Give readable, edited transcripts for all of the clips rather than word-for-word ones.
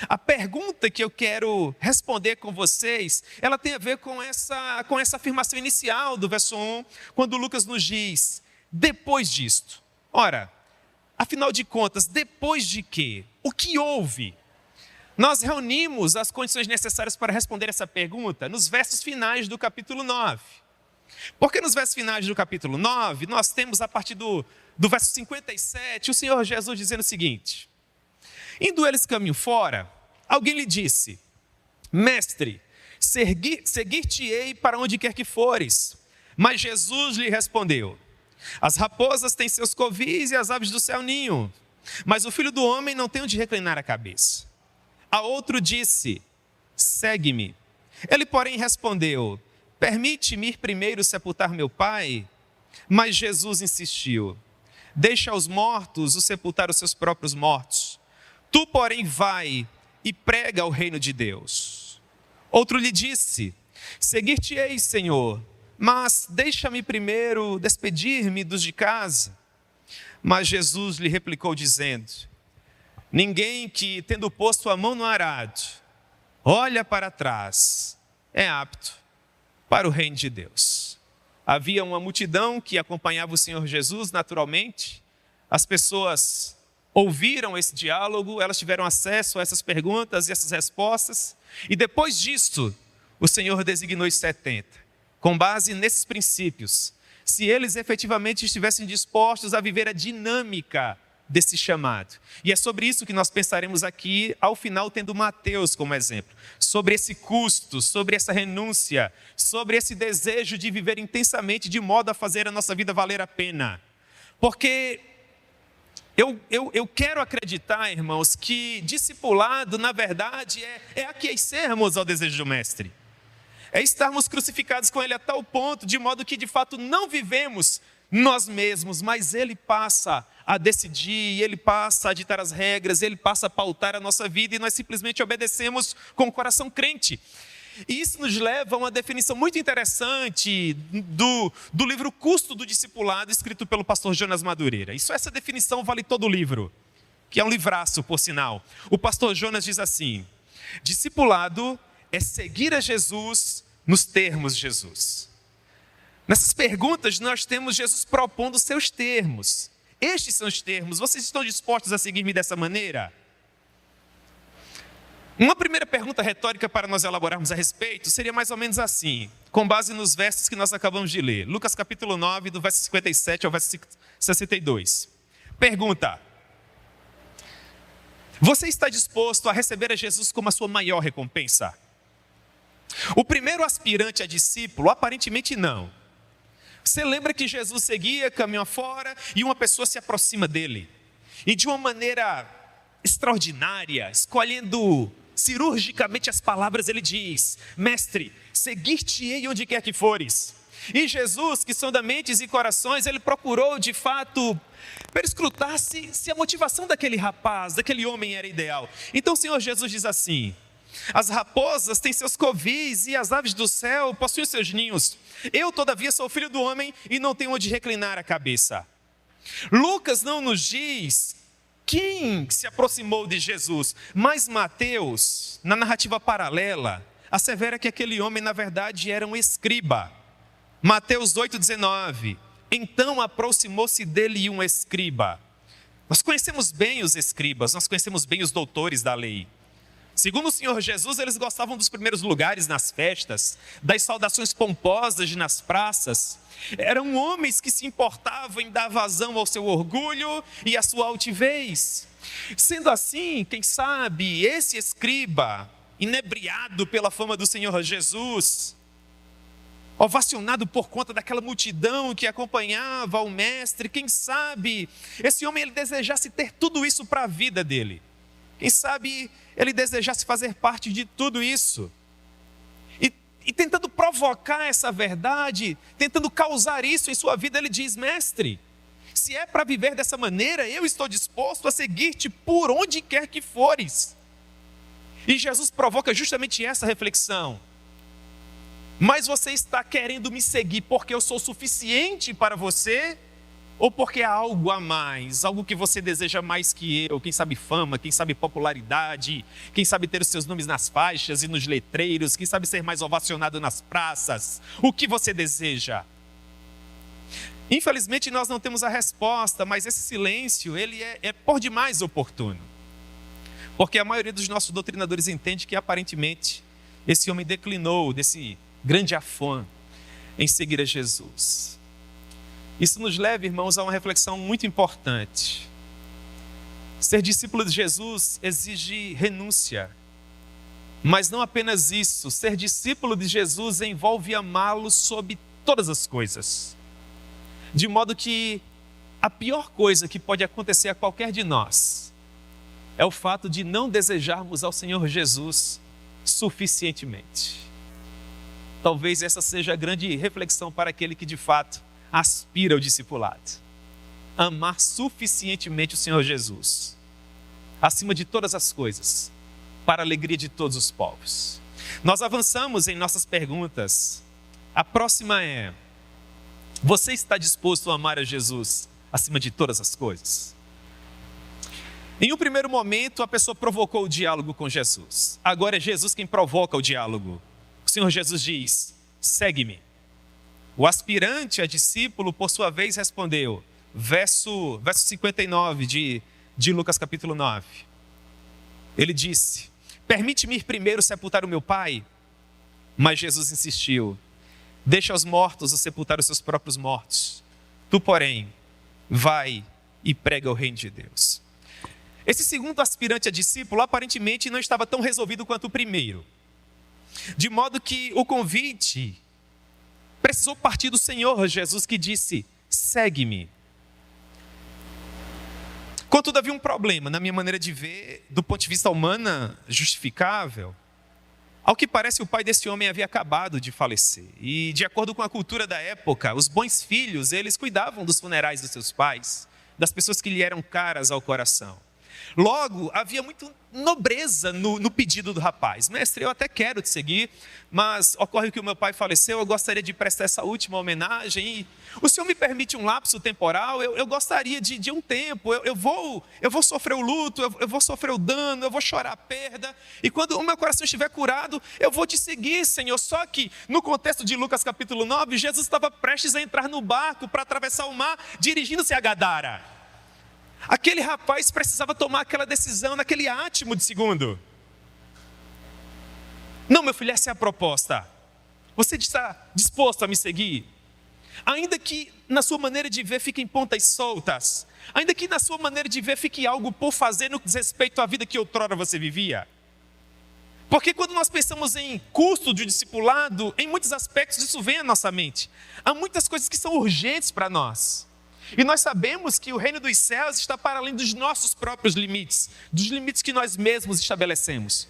A pergunta que eu quero responder com vocês, ela tem a ver com essa afirmação inicial do verso 1, quando Lucas nos diz, depois disto. Ora, afinal de contas, depois de quê? O que houve? Nós reunimos as condições necessárias para responder essa pergunta nos versos finais do capítulo 9. Porque nos versos finais do capítulo 9, nós temos a partir do verso 57, o Senhor Jesus dizendo o seguinte: indo eles caminho fora, alguém lhe disse, mestre, seguir-te-ei para onde quer que fores. Mas Jesus lhe respondeu, as raposas têm seus covis e as aves do céu ninho, mas o Filho do Homem não tem onde reclinar a cabeça. A outro disse, segue-me. Ele, porém, respondeu, permite-me ir primeiro sepultar meu pai? Mas Jesus insistiu, deixa aos mortos o sepultar os seus próprios mortos. Tu, porém, vai e prega o reino de Deus. Outro lhe disse, seguir-te-ei, Senhor, mas deixa-me primeiro despedir-me dos de casa. Mas Jesus lhe replicou dizendo, ninguém que, tendo posto a mão no arado, olha para trás, é apto para o reino de Deus. Havia uma multidão que acompanhava o Senhor Jesus naturalmente. As pessoas ouviram esse diálogo, elas tiveram acesso a essas perguntas e essas respostas. E depois disto, o Senhor designou os 70. Com base nesses princípios, se eles efetivamente estivessem dispostos a viver a dinâmica desse chamado. E é sobre isso que nós pensaremos aqui, ao final, tendo Mateus como exemplo. Sobre esse custo, sobre essa renúncia, sobre esse desejo de viver intensamente, de modo a fazer a nossa vida valer a pena. Porque eu quero acreditar, irmãos, que discipulado, na verdade, é aquecermos ao desejo do Mestre. É estarmos crucificados com Ele a tal ponto, de modo que, de fato, não vivemos nós mesmos, mas Ele passa a decidir, Ele passa a ditar as regras, Ele passa a pautar a nossa vida e nós simplesmente obedecemos com o coração crente. E isso nos leva a uma definição muito interessante do livro Custo do Discipulado, escrito pelo pastor Jonas Madureira. Essa definição vale todo o livro, que é um livraço, por sinal. O pastor Jonas diz assim, discipulado é seguir a Jesus nos termos de Jesus. Nessas perguntas nós temos Jesus propondo seus termos. Estes são os termos. Vocês estão dispostos a seguir-me dessa maneira? Uma primeira pergunta retórica para nós elaborarmos a respeito seria mais ou menos assim, com base nos versos que nós acabamos de ler. Lucas capítulo 9, do verso 57 ao verso 62. Pergunta: você está disposto a receber a Jesus como a sua maior recompensa? O primeiro aspirante a discípulo, aparentemente não. Você lembra que Jesus seguia, caminho afora, e uma pessoa se aproxima dele. E de uma maneira extraordinária, escolhendo cirurgicamente as palavras, ele diz, mestre, seguir-te-ei onde quer que fores. E Jesus, que sonda mentes e corações, ele procurou de fato perscrutar se a motivação daquele rapaz, daquele homem era ideal. Então o Senhor Jesus diz assim, as raposas têm seus covis e as aves do céu possuem seus ninhos. Eu, todavia, sou o Filho do Homem e não tenho onde reclinar a cabeça. Lucas não nos diz quem se aproximou de Jesus, mas Mateus, na narrativa paralela, assevera que aquele homem, na verdade, era um escriba. Mateus 8,19. Então aproximou-se dele um escriba. Nós conhecemos bem os escribas, nós conhecemos bem os doutores da lei. Segundo o Senhor Jesus, eles gostavam dos primeiros lugares nas festas, das saudações pomposas nas praças. Eram homens que se importavam em dar vazão ao seu orgulho e à sua altivez. Sendo assim, quem sabe, esse escriba, inebriado pela fama do Senhor Jesus, ovacionado por conta daquela multidão que acompanhava o mestre, quem sabe, esse homem ele desejasse ter tudo isso para a vida dele. Quem sabe ele desejasse fazer parte de tudo isso. E tentando provocar essa verdade, tentando causar isso em sua vida, ele diz, mestre, se é para viver dessa maneira, eu estou disposto a seguir-te por onde quer que fores. E Jesus provoca justamente essa reflexão. Mas você está querendo me seguir porque eu sou suficiente para você? ou porque há algo a mais, algo que você deseja mais que eu, quem sabe fama, quem sabe popularidade, quem sabe ter os seus nomes nas faixas e nos letreiros, quem sabe ser mais ovacionado nas praças, o que você deseja? Infelizmente nós não temos a resposta, mas esse silêncio ele é por demais oportuno. Porque a maioria dos nossos doutrinadores entende que aparentemente esse homem declinou desse grande afã em seguir a Jesus. Isso nos leva, irmãos, a uma reflexão muito importante. Ser discípulo de Jesus exige renúncia. Mas não apenas isso, ser discípulo de Jesus envolve amá-lo sobre todas as coisas. De modo que a pior coisa que pode acontecer a qualquer de nós é o fato de não desejarmos ao Senhor Jesus suficientemente. Talvez essa seja a grande reflexão para aquele que de fato aspira ao discipulado. Amar suficientemente o Senhor Jesus, acima de todas as coisas, para a alegria de todos os povos. Nós avançamos em nossas perguntas. A próxima é: você está disposto a amar a Jesus acima de todas as coisas? Em um primeiro momento, a pessoa provocou o diálogo com Jesus. Agora é Jesus quem provoca o diálogo. O Senhor Jesus diz: segue-me. O aspirante a discípulo, por sua vez, respondeu, verso 59 de Lucas capítulo 9. Ele disse: permite-me ir primeiro sepultar o meu pai? Mas Jesus insistiu: deixa aos mortos o sepultar os seus próprios mortos. Tu, porém, vai e prega o reino de Deus. Esse segundo aspirante a discípulo aparentemente não estava tão resolvido quanto o primeiro. De modo que o convite precisou partir do Senhor Jesus, que disse: segue-me. Contudo, havia um problema, na minha maneira de ver, do ponto de vista humano, justificável. Ao que parece, o pai desse homem havia acabado de falecer. E, de acordo com a cultura da época, os bons filhos, eles cuidavam dos funerais dos seus pais, das pessoas que lhe eram caras ao coração. Logo, havia muita nobreza no pedido do rapaz. Mestre, eu até quero te seguir, mas ocorre que o meu pai faleceu, eu gostaria de prestar essa última homenagem. E o senhor me permite um lapso temporal? Eu gostaria de um tempo, eu vou sofrer o luto, eu vou sofrer o dano, eu vou chorar a perda. E quando o meu coração estiver curado, eu vou te seguir, Senhor. Só que, no contexto de Lucas capítulo 9, Jesus estava prestes a entrar no barco para atravessar o mar, dirigindo-se a Gadara. Aquele rapaz precisava tomar aquela decisão naquele átimo de segundo. Não, meu filho, essa é a proposta. Você está disposto a me seguir? Ainda que na sua maneira de ver fiquem pontas soltas, ainda que na sua maneira de ver fique algo por fazer no que diz respeito à vida que outrora você vivia. Porque quando nós pensamos em custo de discipulado, em muitos aspectos isso vem à nossa mente. Há muitas coisas que são urgentes para nós. E nós sabemos que o reino dos céus está para além dos nossos próprios limites, dos limites que nós mesmos estabelecemos.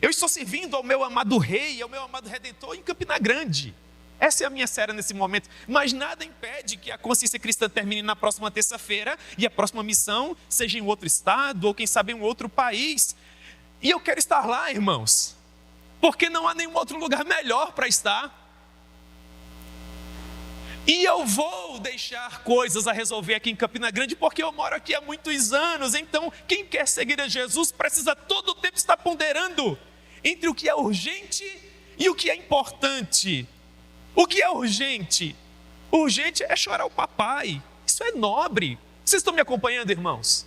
Eu estou servindo ao meu amado rei, ao meu amado redentor em Campina Grande. Essa é a minha série nesse momento. Mas nada impede que a consciência cristã termine na próxima terça-feira e a próxima missão seja em outro estado ou quem sabe em outro país. E eu quero estar lá, irmãos, porque não há nenhum outro lugar melhor para estar. E eu vou deixar coisas a resolver aqui em Campina Grande, porque eu moro aqui há muitos anos. Então, quem quer seguir a Jesus precisa todo o tempo estar ponderando entre o que é urgente e o que é importante. O que é urgente? Urgente é chorar o papai. Isso é nobre. Vocês estão me acompanhando, irmãos?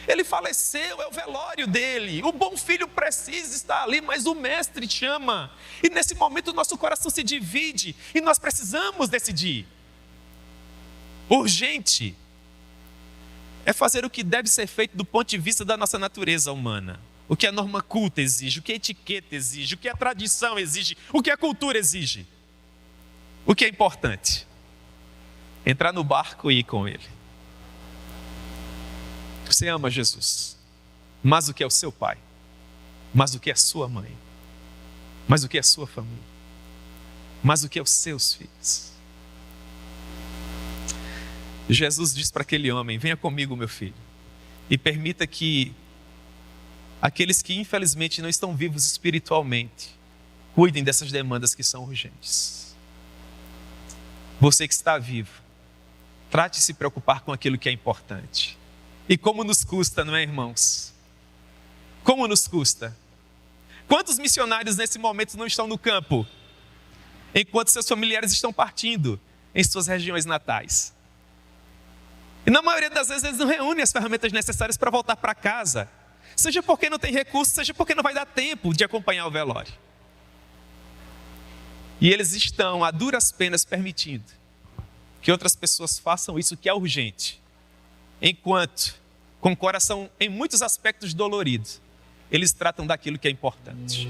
Ele faleceu, é o velório dele. O bom filho precisa estar ali, mas o mestre chama. E nesse momento o nosso coração se divide e nós precisamos decidir. Urgente é fazer o que deve ser feito do ponto de vista da nossa natureza humana. O que a norma culta exige, o que a etiqueta exige, o que a tradição exige, o que a cultura exige. O que é importante? Entrar no barco e ir com ele. Você ama Jesus, mais do que é o seu pai, mais do que é a sua mãe, mais do que é a sua família, mais do que é os seus filhos. Jesus diz para aquele homem: venha comigo, meu filho, e permita que aqueles que infelizmente não estão vivos espiritualmente cuidem dessas demandas que são urgentes. Você que está vivo, Trate de se preocupar com aquilo que é importante. E como nos custa, não é, irmãos? Como nos custa? Quantos missionários nesse momento não estão no campo, enquanto seus familiares estão partindo em suas regiões natais? E na maioria das vezes eles não reúnem as ferramentas necessárias para voltar para casa, seja porque não tem recurso, seja porque não vai dar tempo de acompanhar o velório. E eles estão a duras penas permitindo que outras pessoas façam isso que é urgente, enquanto, com o coração em muitos aspectos dolorido, eles tratam daquilo que é importante.